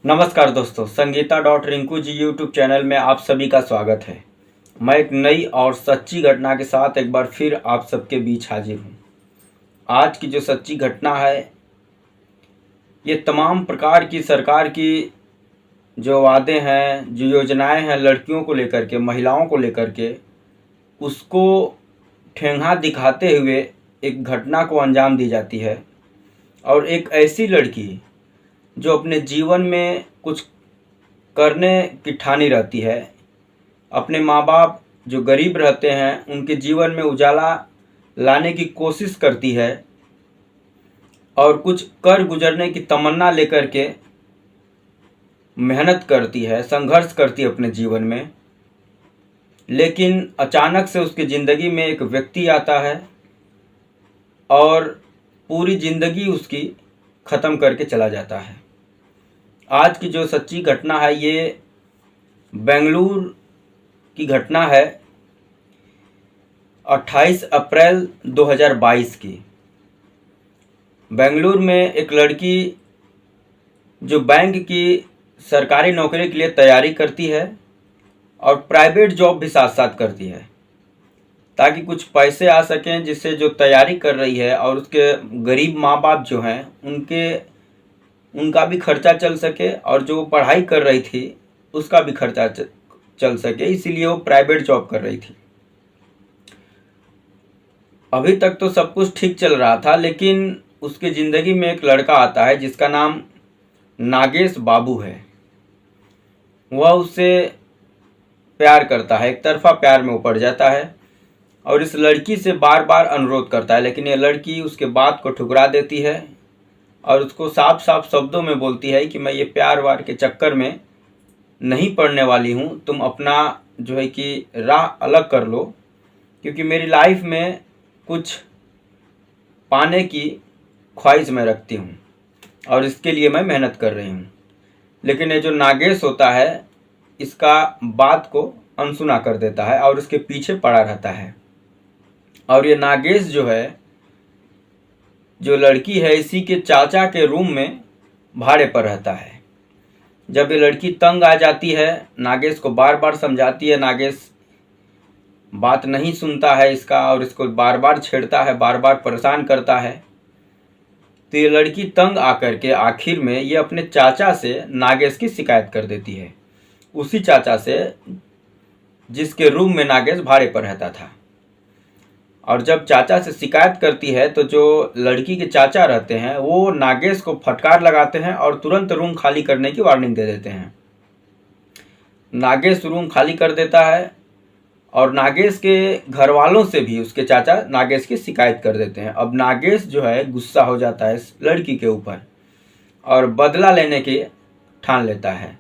नमस्कार दोस्तों, Sangeeta dot Rinku ji YouTube channel में आप सभी का स्वागत है। मैं एक नई और सच्ची घटना के साथ एक बार फिर आप सबके बीच हाजिर हूँ। आज की जो सच्ची घटना है, ये तमाम प्रकार की सरकार की जो वादे हैं, जो योजनाएं हैं लड़कियों को लेकर के, महिलाओं को लेकर के, उसको ठेंगा दिखाते हुए एक घटना को अंजाम दी जाती है। और एक ऐसी लड़की जो अपने जीवन में कुछ करने की ठानी रहती है, अपने माँ बाप जो गरीब रहते हैं उनके जीवन में उजाला लाने की कोशिश करती है और कुछ कर गुजरने की तमन्ना लेकर के मेहनत करती है, संघर्ष करती है अपने जीवन में। लेकिन अचानक से उसकी ज़िंदगी में एक व्यक्ति आता है और पूरी ज़िंदगी उसकी ख़त्म करके चला जाता है। आज की जो सच्ची घटना है, ये बेंगलुरु की घटना है, 28 अप्रैल 2022 की। बेंगलुरु में एक लड़की जो बैंक की सरकारी नौकरी के लिए तैयारी करती है और प्राइवेट जॉब भी साथ साथ करती है, ताकि कुछ पैसे आ सकें, जिससे जो तैयारी कर रही है और उसके गरीब माँ बाप जो हैं उनका भी खर्चा चल सके और जो पढ़ाई कर रही थी उसका भी खर्चा चल सके। इसीलिए वो प्राइवेट जॉब कर रही थी। अभी तक तो सब कुछ ठीक चल रहा था, लेकिन उसकी ज़िंदगी में एक लड़का आता है जिसका नाम नागेश बाबू है। वह उससे प्यार करता है, एक तरफा प्यार में वो पड़ जाता है और इस लड़की से बार बार अनुरोध करता है, लेकिन यह लड़की उसके बात को ठुकरा देती है और उसको साफ साफ शब्दों में बोलती है कि मैं ये प्यार वार के चक्कर में नहीं पड़ने वाली हूँ, तुम अपना जो है कि राह अलग कर लो, क्योंकि मेरी लाइफ में कुछ पाने की ख्वाहिश मैं रखती हूँ और इसके लिए मैं मेहनत कर रही हूँ। लेकिन ये जो नागेश होता है, इसका बात को अनसुना कर देता है और इसके पीछे पड़ा रहता है। और ये नागेश जो है, जो लड़की है, इसी के चाचा के रूम में भाड़े पर रहता है। जब ये लड़की तंग आ जाती है, नागेश को बार बार समझाती है, नागेश बात नहीं सुनता है इसका और इसको बार बार छेड़ता है, बार बार परेशान करता है। तो ये लड़की तंग आकर के आखिर में ये अपने चाचा से नागेश की शिकायत कर देती है, उसी चाचा से जिसके रूम में नागेश भाड़े पर रहता था। और जब चाचा से शिकायत करती है तो जो लड़की के चाचा रहते हैं वो नागेश को फटकार लगाते हैं और तुरंत रूम खाली करने की वार्निंग दे देते हैं। नागेश रूम खाली कर देता है और नागेश के घर वालों से भी उसके चाचा नागेश की शिकायत कर देते हैं। अब नागेश जो है गुस्सा हो जाता है इस लड़की के ऊपर और बदला लेने की ठान लेता है।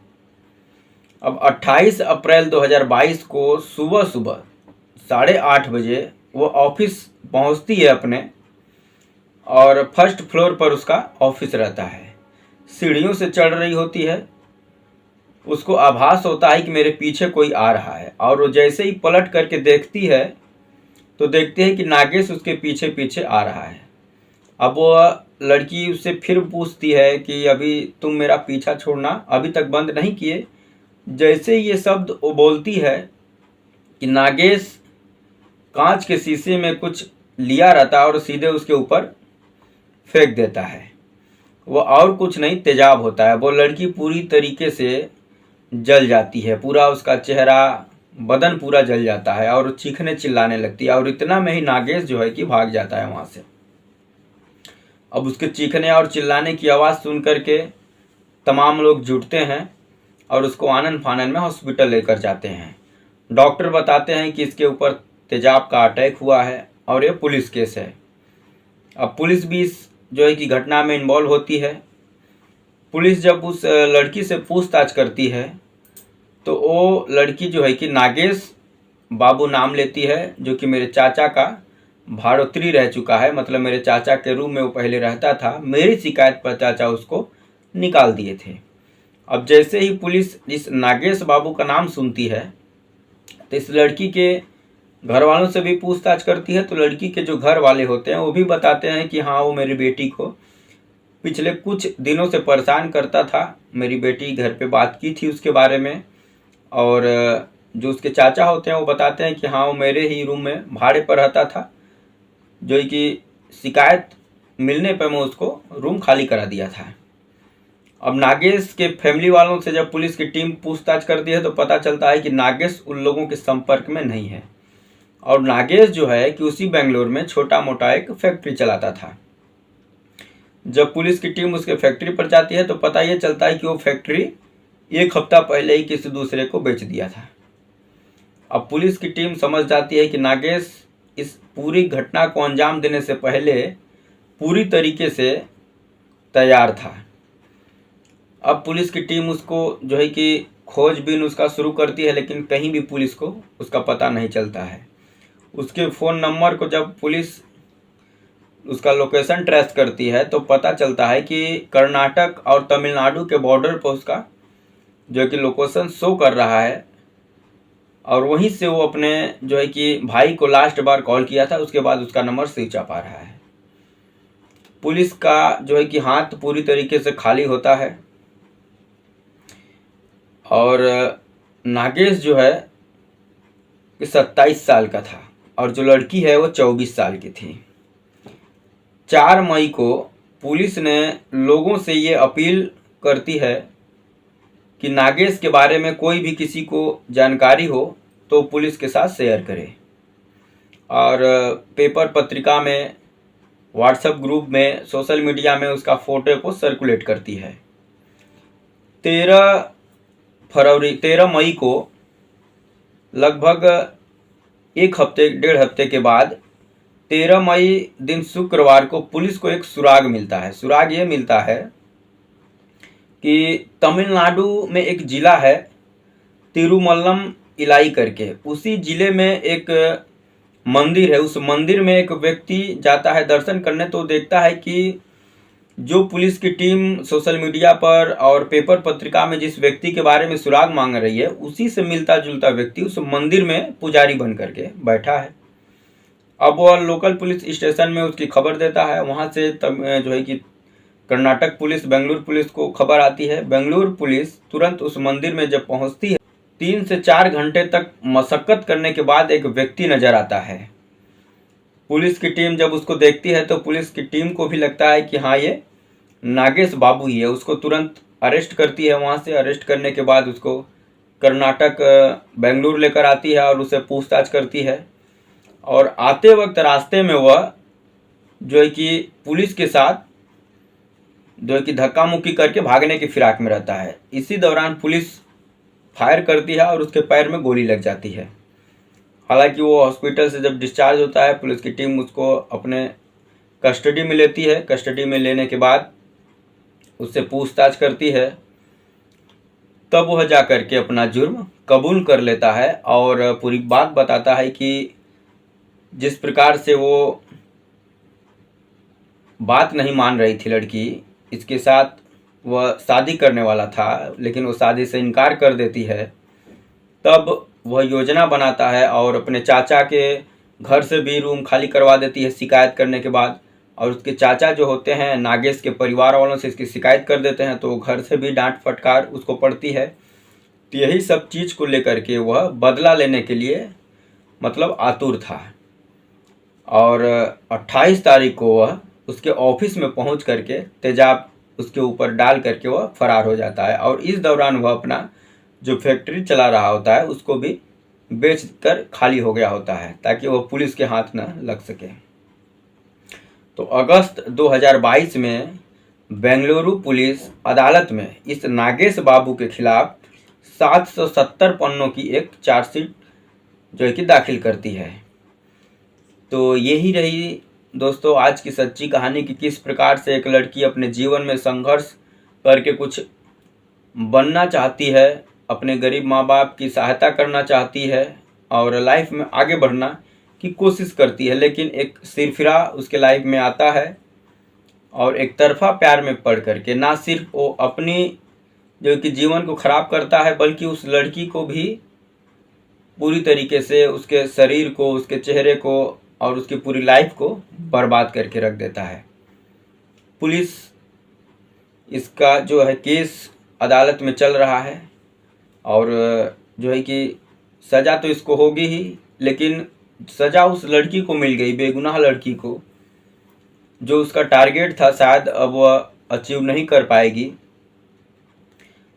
अब 28 अप्रैल 2022 को सुबह सुबह 8:30 बजे वो ऑफिस पहुंचती है अपने, और फर्स्ट फ्लोर पर उसका ऑफिस रहता है। सीढ़ियों से चढ़ रही होती है, उसको आभास होता है कि मेरे पीछे कोई आ रहा है, और वो जैसे ही पलट करके देखती है तो देखते हैं कि नागेश उसके पीछे पीछे आ रहा है। अब वो लड़की उससे फिर पूछती है कि अभी तुम मेरा पीछा छोड़ना अभी तक बंद नहीं किए। जैसे ही ये शब्द वो बोलती है कि नागेश कांच के शीशे में कुछ लिया रहता है और सीधे उसके ऊपर फेंक देता है। वो और कुछ नहीं, तेजाब होता है। वो लड़की पूरी तरीके से जल जाती है, पूरा उसका चेहरा बदन पूरा जल जाता है और चीखने चिल्लाने लगती है। और इतना में ही नागेश जो है कि भाग जाता है वहाँ से। अब उसके चीखने और चिल्लाने की आवाज़ सुन करके तमाम लोग जुटते हैं और उसको आनन फानन में हॉस्पिटल लेकर जाते हैं। डॉक्टर बताते हैं कि इसके ऊपर तेजाब का अटैक हुआ है और ये पुलिस केस है। अब पुलिस भी इस जो है कि घटना में इन्वॉल्व होती है। पुलिस जब उस लड़की से पूछताछ करती है तो वो लड़की जो है कि नागेश बाबू नाम लेती है, जो कि मेरे चाचा का भाड़ोत्री रह चुका है, मतलब मेरे चाचा के रूम में वो पहले रहता था। मेरी शिकायत पर चाचा उसको निकाल दिए थे। अब जैसे ही पुलिस इस नागेश बाबू का नाम सुनती है तो इस लड़की के घर वालों से भी पूछताछ करती है। तो लड़की के जो घर वाले होते हैं वो भी बताते हैं कि हाँ, वो मेरी बेटी को पिछले कुछ दिनों से परेशान करता था। मेरी बेटी घर पे बात की थी उसके बारे में, और जो उसके चाचा होते हैं वो बताते हैं कि हाँ, वो मेरे ही रूम में भाड़े पर रहता था, जो कि शिकायत मिलने पर मैं उसको रूम खाली करा दिया था। अब नागेश के फैमिली वालों से जब पुलिस की टीम पूछताछ करती है तो पता चलता है कि नागेश उन लोगों के संपर्क में नहीं है, और नागेश जो है कि उसी बेंगलोर में छोटा मोटा एक फैक्ट्री चलाता था। जब पुलिस की टीम उसके फैक्ट्री पर जाती है तो पता ये चलता है कि वो फैक्ट्री 1 हफ्ता पहले ही किसी दूसरे को बेच दिया था। अब पुलिस की टीम समझ जाती है कि नागेश इस पूरी घटना को अंजाम देने से पहले पूरी तरीके से तैयार था। अब पुलिस की टीम उसको जो है कि खोजबीन उसका शुरू करती है, लेकिन कहीं भी पुलिस को उसका पता नहीं चलता है। उसके फ़ोन नंबर को जब पुलिस उसका लोकेशन ट्रेस करती है तो पता चलता है कि कर्नाटक और तमिलनाडु के बॉर्डर पर उसका जो है कि लोकेशन शो कर रहा है, और वहीं से वो अपने जो है कि भाई को लास्ट बार कॉल किया था। उसके बाद उसका नंबर स्विच ऑफ आ रहा है। पुलिस का जो है कि हाथ पूरी तरीके से खाली होता है, और नागेश जो है कि 27 साल का था, और जो लड़की है वो 24 साल की थी। 4 मई को पुलिस ने लोगों से ये अपील करती है कि नागेश के बारे में कोई भी किसी को जानकारी हो तो पुलिस के साथ शेयर करे, और पेपर पत्रिका में, व्हाट्सएप ग्रुप में, सोशल मीडिया में उसका फ़ोटो को सर्कुलेट करती है। 13 मई को लगभग 1 हफ्ते 1.5 हफ्ते के बाद 13 मई दिन शुक्रवार को पुलिस को एक सुराग मिलता है। सुराग ये मिलता है कि तमिलनाडु में एक ज़िला है तिरुमल्लम इलाई करके, उसी ज़िले में एक मंदिर है। उस मंदिर में एक व्यक्ति जाता है दर्शन करने, तो देखता है कि जो पुलिस की टीम सोशल मीडिया पर और पेपर पत्रिका में जिस व्यक्ति के बारे में सुराग मांग रही है, उसी से मिलता जुलता व्यक्ति उस मंदिर में पुजारी बन करके बैठा है। अब वह लोकल पुलिस स्टेशन में उसकी खबर देता है। वहाँ से जो है कि कर्नाटक पुलिस, बेंगलुरु पुलिस को खबर आती है। बेंगलुरु पुलिस तुरंत उस मंदिर में जब पहुँचती है, 3 से 4 घंटे तक मशक्कत करने के बाद एक व्यक्ति नज़र आता है। पुलिस की टीम जब उसको देखती है तो पुलिस की टीम को भी लगता है कि हाँ, ये नागेश बाबू ही है। उसको तुरंत अरेस्ट करती है। वहाँ से अरेस्ट करने के बाद उसको कर्नाटक बेंगलुरु लेकर आती है और उसे पूछताछ करती है, और आते वक्त रास्ते में वह जो है कि पुलिस के साथ जो है कि धक्का मुक्की करके भागने की फिराक में रहता है। इसी दौरान पुलिस फायर करती है और उसके पैर में गोली लग जाती है। हालांकि वो हॉस्पिटल से जब डिस्चार्ज होता है, पुलिस की टीम उसको अपने कस्टडी में लेती है। कस्टडी में लेने के बाद उससे पूछताछ करती है, तब वह जा कर के अपना जुर्म कबूल कर लेता है और पूरी बात बताता है कि जिस प्रकार से वो बात नहीं मान रही थी लड़की, इसके साथ वह शादी करने वाला था, लेकिन वो शादी से इनकार कर देती है। तब वह योजना बनाता है और अपने चाचा के घर से भी रूम खाली करवा देती है शिकायत करने के बाद, और उसके चाचा जो होते हैं नागेश के परिवार वालों से इसकी शिकायत कर देते हैं, तो घर से भी डांट फटकार उसको पड़ती है। तो यही सब चीज़ को लेकर के वह बदला लेने के लिए मतलब आतुर था, और 28 तारीख को वह उसके ऑफिस में पहुंच करके तेजाब उसके ऊपर डाल करके वह फरार हो जाता है, और इस दौरान वह अपना जो फैक्ट्री चला रहा होता है उसको भी बेच कर खाली हो गया होता है, ताकि वह पुलिस के हाथ न लग सके। तो अगस्त 2022 में बेंगलुरु पुलिस अदालत में इस नागेश बाबू के खिलाफ 770 पन्नों की एक चार्जशीट जो है कि दाखिल करती है। तो यही रही दोस्तों आज की सच्ची कहानी कि किस प्रकार से एक लड़की अपने जीवन में संघर्ष करके कुछ बनना चाहती है, अपने गरीब माँ बाप की सहायता करना चाहती है और लाइफ में आगे बढ़ना की कोशिश करती है, लेकिन एक सिरफिरा उसके लाइफ में आता है और एक तरफा प्यार में पड़ करके ना सिर्फ वो अपनी जो कि जीवन को ख़राब करता है, बल्कि उस लड़की को भी पूरी तरीके से उसके शरीर को, उसके चेहरे को और उसकी पूरी लाइफ को बर्बाद करके रख देता है। पुलिस इसका जो है केस अदालत में चल रहा है और जो है कि सज़ा तो इसको होगी ही, लेकिन सज़ा उस लड़की को मिल गई, बेगुनाह लड़की को। जो उसका टारगेट था शायद अब वह अचीव नहीं कर पाएगी।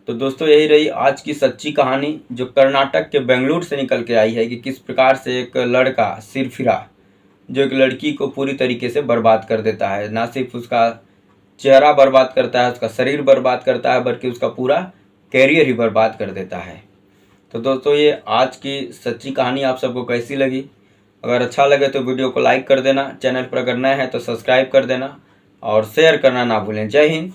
तो दोस्तों यही रही आज की सच्ची कहानी जो कर्नाटक के बेंगलुरु से निकल के आई है कि किस प्रकार से एक लड़का सिरफिरा जो एक लड़की को पूरी तरीके से बर्बाद कर देता है। ना सिर्फ उसका चेहरा बर्बाद करता है, उसका शरीर बर्बाद करता है, बल्कि उसका पूरा कैरियर ही बर्बाद कर देता है। तो दोस्तों ये आज की सच्ची कहानी आप सबको कैसी लगी? अगर अच्छा लगे तो वीडियो को लाइक कर देना, चैनल पर अगर नए हैं तो सब्सक्राइब कर देना और शेयर करना ना भूलें। जय हिंद।